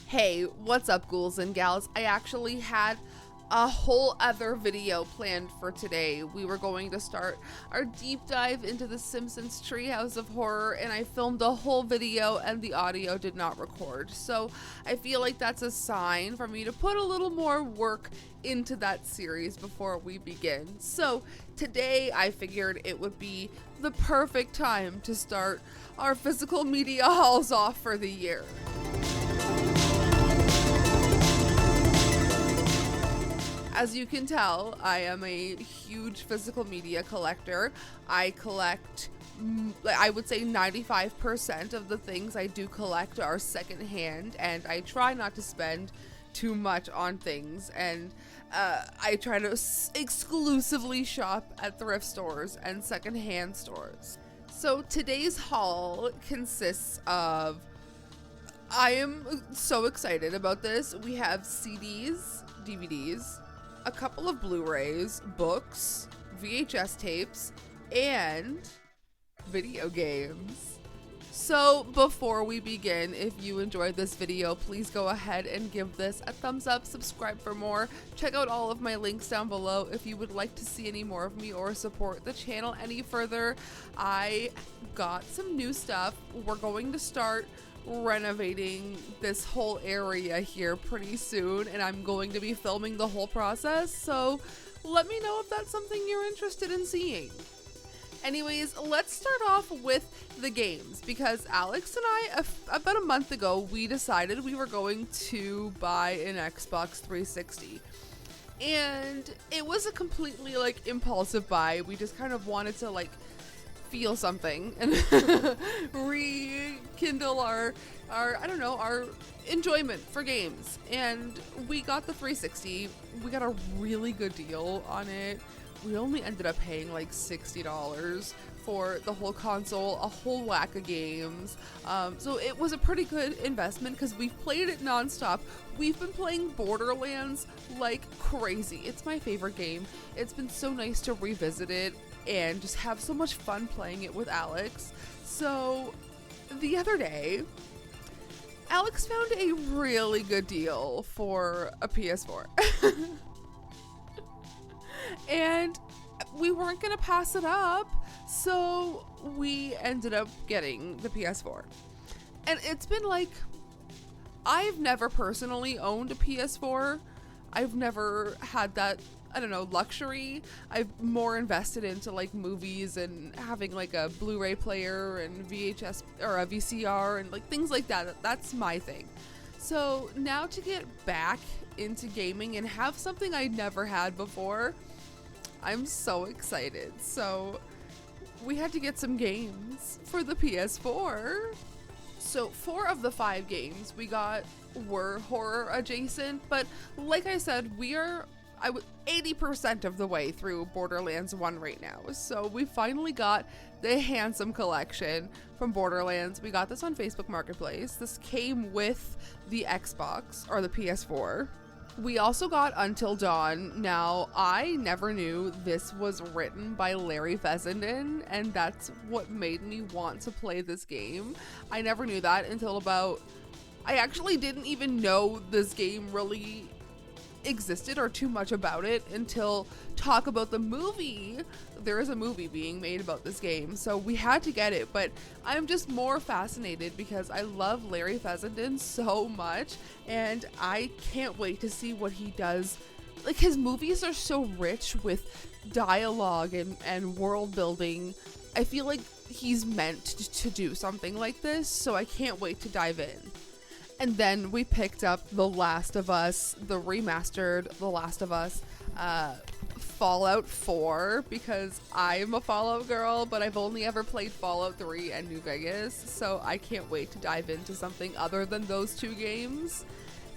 Hey, what's up, ghouls and gals? I actually had a whole other video planned for today. We were going to start our deep dive into the Simpsons Treehouse of Horror, and I filmed a whole video and the audio did not record. So I feel like that's a sign for me to put a little more work into that series before we begin. So today I figured it would be the perfect time to start our physical media hauls off for the year. As you can tell, I am a huge physical media collector. I collect, I would say 95% of the things I do collect are secondhand, and I try not to spend too much on things, and I try to exclusively shop at thrift stores and secondhand stores. So today's haul consists of, I am so excited about this. We have CDs, DVDs, a couple of Blu-rays, books, VHS tapes, and video games. So before we begin, if you enjoyed this video, please go ahead and give this a thumbs up, subscribe for more, check out all of my links down below if you would like to see any more of me or support the channel any further. I got some new stuff. We're going to start renovating this whole area here pretty soon, and I'm going to be filming the whole process, so let me know if that's something you're interested in seeing. Anyways, let's start off with the games, because Alex and I, about a month ago, we decided we were going to buy an Xbox 360. And it was a completely impulsive buy. We just kind of wanted to feel something and rekindle our enjoyment for games. And we got the 360. We got a really good deal on it. We only ended up paying like $60 for the whole console, a whole whack of games. So it was a pretty good investment because we've played it nonstop. We've been playing Borderlands like crazy. It's my favorite game. It's been so nice to revisit it and just have so much fun playing it with Alex. So the other day, Alex found a really good deal for a PS4. And we weren't gonna pass it up, so we ended up getting the PS4. And it's been I've never personally owned a PS4. I've never had that, luxury. I've more invested into movies and having a Blu-ray player and VHS or a VCR and things like that. That's my thing. So now to get back into gaming and have something I never had before, I'm so excited. So we had to get some games for the PS4. So 4 of the 5 games we got were horror adjacent, but like I said, we are 80% of the way through Borderlands 1 right now. So we finally got the Handsome Collection from Borderlands. We got this on Facebook Marketplace. This came with the Xbox or the PS4. We also got Until Dawn. Now, I never knew this was written by Larry Fessenden, and that's what made me want to play this game. I never knew that until I actually didn't even know this game really existed or too much about it until talk about the movie. There is a movie being made about this game, so we had to get it. But I'm just more fascinated because I love Larry Fessenden so much, and I can't wait to see what he does. His movies are so rich with dialogue and world building. I feel like he's meant to do something like this, so I can't wait to dive in. And then we picked up The Last of Us, the remastered The Last of Us, Fallout 4, because I'm a Fallout girl, but I've only ever played Fallout 3 and New Vegas, so I can't wait to dive into something other than those 2 games.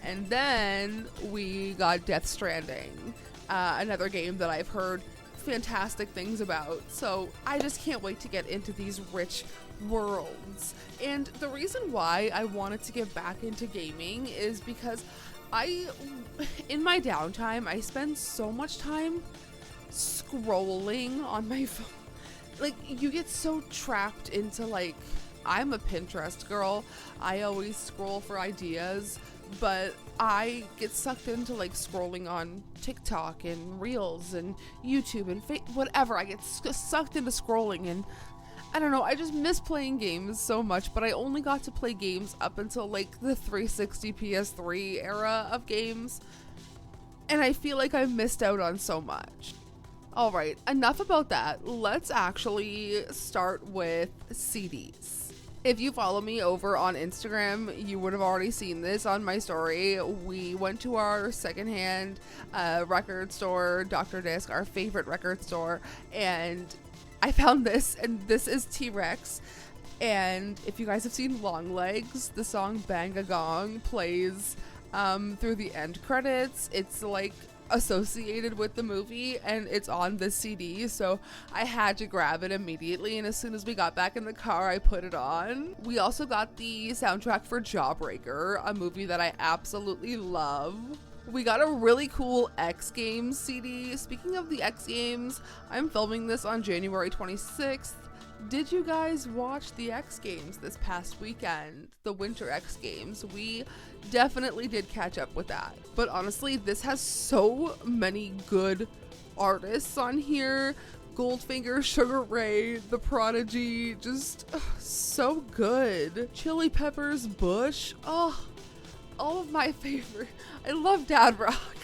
And then we got Death Stranding, another game that I've heard fantastic things about, so I just can't wait to get into these rich worlds. And the reason why I wanted to get back into gaming is because in my downtime, I spend so much time scrolling on my phone. You get so trapped into I'm a Pinterest girl. I always scroll for ideas. but I get sucked into like scrolling on TikTok and Reels and YouTube and whatever. I get sucked into scrolling, and I don't know, I just miss playing games so much, but I only got to play games up until like the 360 PS3 era of games, and I feel like I've missed out on so much. Alright, enough about that. Let's actually start with CDs. If you follow me over on Instagram, you would have already seen this on my story. We went to our secondhand record store, Dr. Disc, our favorite record store, and I found this, and this is T-Rex. And if you guys have seen Long Legs, the song Bang a Gong plays through the end credits. It's like associated with the movie, and it's on this CD, so I had to grab it immediately, and as soon as we got back in the car, I put it on. We also got the soundtrack for Jawbreaker, a movie that I absolutely love. We got a really cool X Games CD. Speaking of the X Games, I'm filming this on January 26th. Did you guys watch the X Games this past weekend? The Winter X Games. We definitely did catch up with that. But honestly, this has so many good artists on here. Goldfinger, Sugar Ray, The Prodigy, just so good. Chili Peppers, Bush, all of my favorite. I love Dad Rock.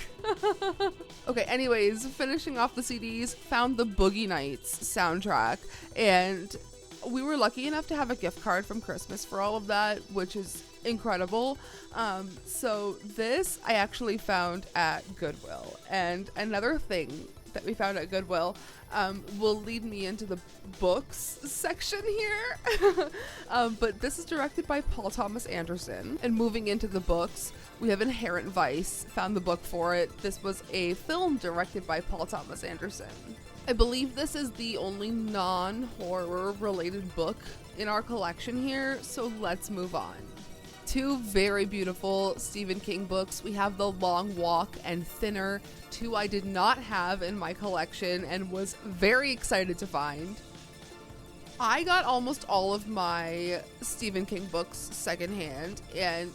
Okay, anyways, finishing off the CDs, found the Boogie Nights soundtrack, and we were lucky enough to have a gift card from Christmas for all of that, which is incredible. So this I actually found at Goodwill, and another thing that we found at Goodwill will lead me into the books section here. But this is directed by Paul Thomas Anderson, and moving into the books, we have Inherent Vice. Found the book for it. This was a film directed by Paul Thomas Anderson. I believe this is the only non-horror related book in our collection here, so let's move on. Two very beautiful Stephen King books. We have The Long Walk and Thinner, two I did not have in my collection and was very excited to find. I got almost all of my Stephen King books secondhand, and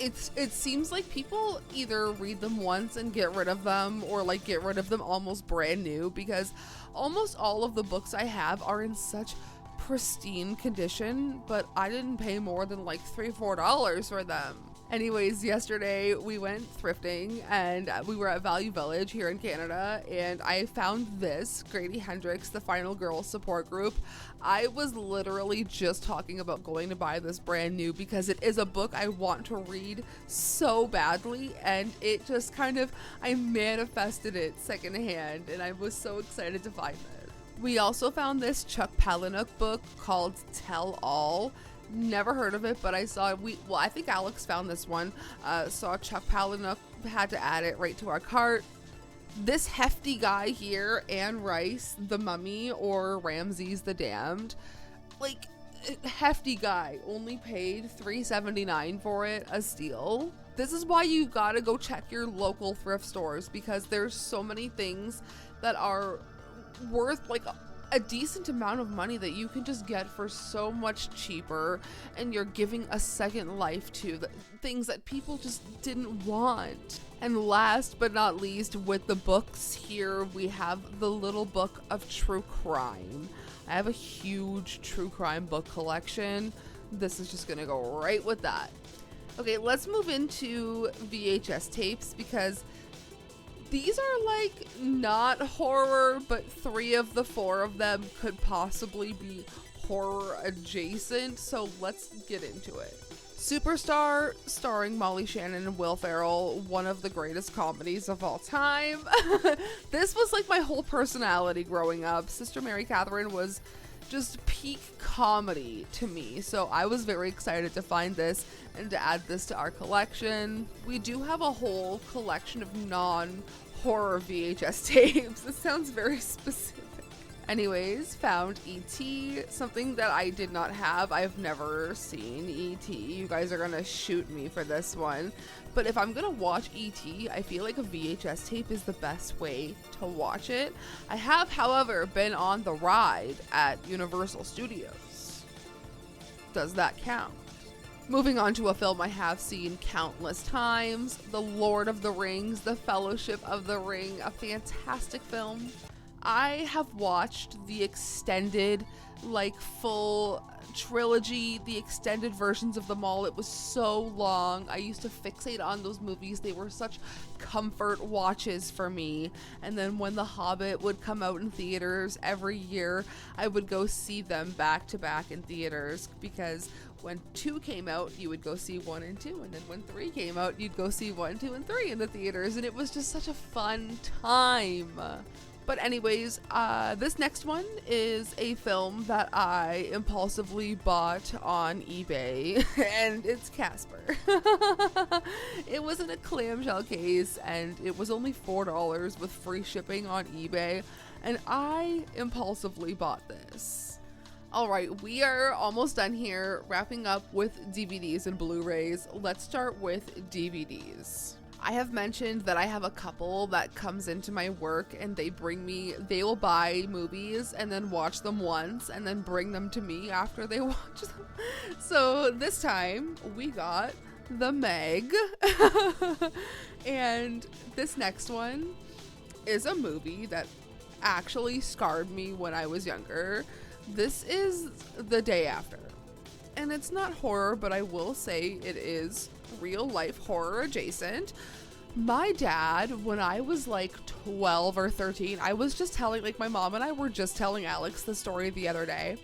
it seems like people either read them once and get rid of them, or like get rid of them almost brand new, because almost all of the books I have are in such pristine condition, but I didn't pay more than like $3-4 for them. Anyways, yesterday we went thrifting, and we were at Value Village here in Canada, and I found this, Grady Hendrix, The Final Girl Support Group. I was literally just talking about going to buy this brand new because it is a book I want to read so badly, and it just kind of, I manifested it secondhand, and I was so excited to find it. We also found this Chuck Palahniuk book called Tell All. Never heard of it, but I saw I think Alex found this one. Saw Chuck Palahniuk, had to add it right to our cart. This hefty guy here, Anne Rice, The Mummy, or Ramses the Damned, like, hefty guy, only paid $3.79 for it, a steal. This is why you gotta go check your local thrift stores, because there's so many things that are worth like a decent amount of money that you can just get for so much cheaper, and you're giving a second life to the things that people just didn't want. And last but not least, with the books here, we have the Little Book of True Crime. I have a huge true crime book collection. This is just gonna go right with that. Okay, let's move into VHS tapes, because these are like not horror, but 3 of the 4 of them could possibly be horror adjacent, so let's get into it. Superstar, starring Molly Shannon and Will Ferrell, one of the greatest comedies of all time. This was like my whole personality growing up. Sister Mary Catherine was just peak comedy to me, so I was very excited to find this and to add this to our collection. We do have a whole collection of non-horror VHS tapes. It sounds very specific. Anyways, found E.T., something that I did not have. I've never seen E.T. You guys are gonna shoot me for this one. But if I'm gonna watch E.T., I feel like a VHS tape is the best way to watch it. I have, however, been on the ride at Universal Studios. Does that count? Moving on to a film I have seen countless times, The Lord of the Rings, The Fellowship of the Ring, a fantastic film. I have watched the extended, like, full trilogy, the extended versions of them all. It was so long. I used to fixate on those movies. They were such comfort watches for me. And then when The Hobbit would come out in theaters every year, I would go see them back to back in theaters, because when 2 came out, you would go see 1 and 2, and then when 3 came out, you'd go see 1, 2, and 3 in the theaters, and it was just such a fun time. But anyways, this next one is a film that I impulsively bought on eBay, and it's Casper. It was in a clamshell case, and it was only $4 with free shipping on eBay, and I impulsively bought this. Alright, we are almost done here, wrapping up with DVDs and Blu-rays. Let's start with DVDs. I have mentioned that I have a couple that comes into my work, and they will buy movies and then watch them once and then bring them to me after they watch them. So this time we got The Meg. And this next one is a movie that actually scarred me when I was younger. This is The Day After. And it's not horror, but I will say it is real life horror adjacent. My dad, when I was like 12 or 13, I was just telling, like, my mom and I were just telling Alex the story the other day.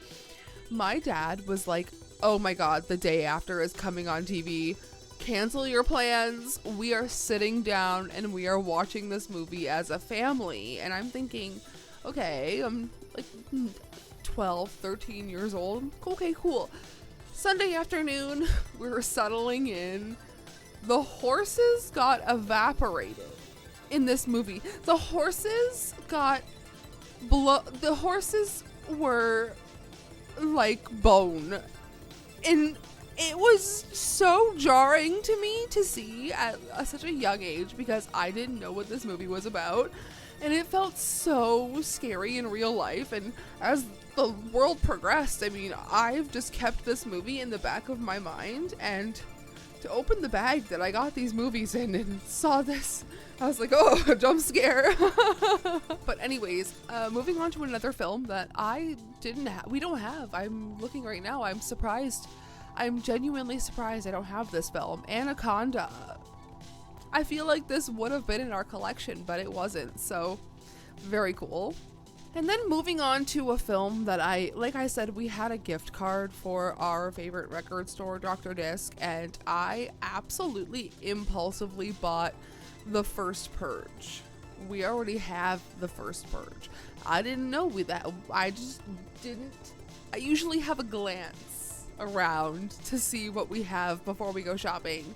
My dad was like, oh my God, The Day After is coming on TV. Cancel your plans. We are sitting down and we are watching this movie as a family. And I'm thinking, okay, I'm like 12, 13 years old. Okay, cool. Sunday afternoon, we were settling in. The horses got evaporated in this movie. The horses were like bone. And it was so jarring to me to see at such a young age, because I didn't know what this movie was about. And it felt so scary in real life. And as the world progressed, I mean, I've just kept this movie in the back of my mind, and to open the bag that I got these movies in and saw this, I was like, oh, jump scare. But anyways, moving on to another film that we don't have. I'm looking right now. I'm surprised. I'm genuinely surprised I don't have this film. Anaconda. I feel like this would have been in our collection, but it wasn't. So very cool. And then moving on to a film that like I said, we had a gift card for our favorite record store, Dr. Disc, and I absolutely impulsively bought The First Purge. We already have The First Purge. I didn't know I just didn't. I usually have a glance around to see what we have before we go shopping.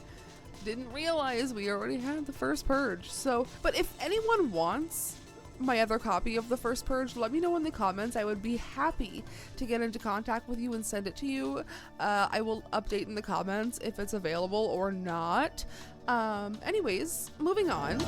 Didn't realize we already had The First Purge. So, but if anyone wants my other copy of The First Purge, let me know in the comments. I would be happy to get into contact with you and send it to you. I will update in the comments if it's available or not. Anyways, moving on.